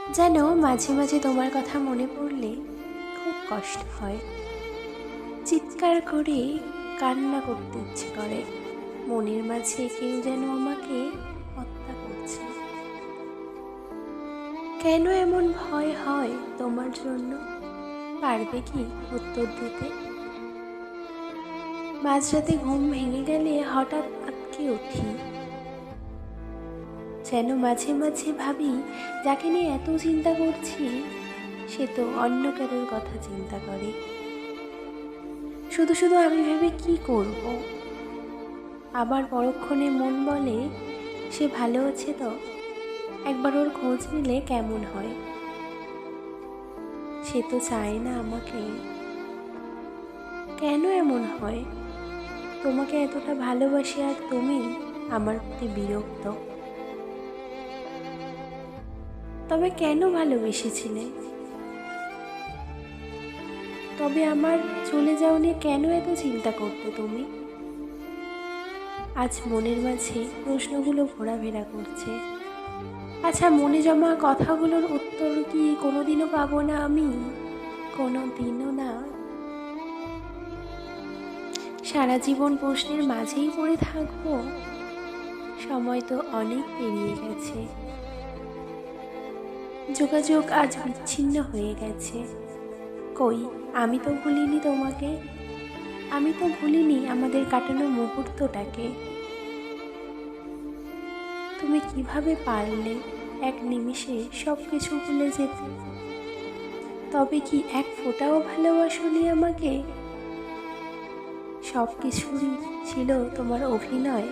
যেন মাঝে মাঝে তোমার কথা মনে পড়লে খুব কষ্ট হয়, চিৎকার করে কান্না করতে ইচ্ছে করে। মনের মাঝে কেউ যেন আমাকে হত্যা করছে। কেন এমন ভয় হয় তোমার জন্য? পারবে কি উত্তর দিতে? মাঝরাতে ঘুম ভেঙে গেলে হঠাৎ আঁতকে উঠি, যেন মাঝে মাঝে ভাবি যাকে নিয়ে এত চিন্তা করছি সে তো অন্য কারোর কথা চিন্তা করে। শুধু শুধু আমি ভেবে কি করব? আবার পরক্ষণে মন বলে সে ভালো আছে তো, একবার ওর খোঁজ নিলে কেমন হয়। সে তো চায় না আমাকে। কেন এমন হয়? তোমাকে এতটা ভালোবাসি আর তুমি আমার প্রতি বিরক্ত। তবে কেন ভালোবেসেছিলে? তবে আমার চলে যাওয়া নিয়ে কেন এত চিন্তা করতে তুমি? আজ মনের মাঝে প্রশ্নগুলো ঘোরাফেরা করছে। আচ্ছা, মনে জমা কথাগুলোর উত্তর কি কোনোদিনও পাবো না আমি? কোনোদিনও না। সারা জীবন প্রশ্নের মাঝেই পড়ে থাকবো? সময় তো অনেক পেরিয়ে গেছে, যোগাযোগ আজ বিচ্ছিন্ন হয়ে গেছে। কই, আমি তো ভুলিনি তোমাকে, আমি তো ভুলিনি আমাদের কাটানো মুহূর্তটাকে। তুমি কিভাবে পারলে এক নিমিষে সব কিছু ভুলে যেতে? তবে কি এক ফোঁটাও ভালোবাসোনি আমাকে? সব কিছুরই ছিল তোমার অভিনয়।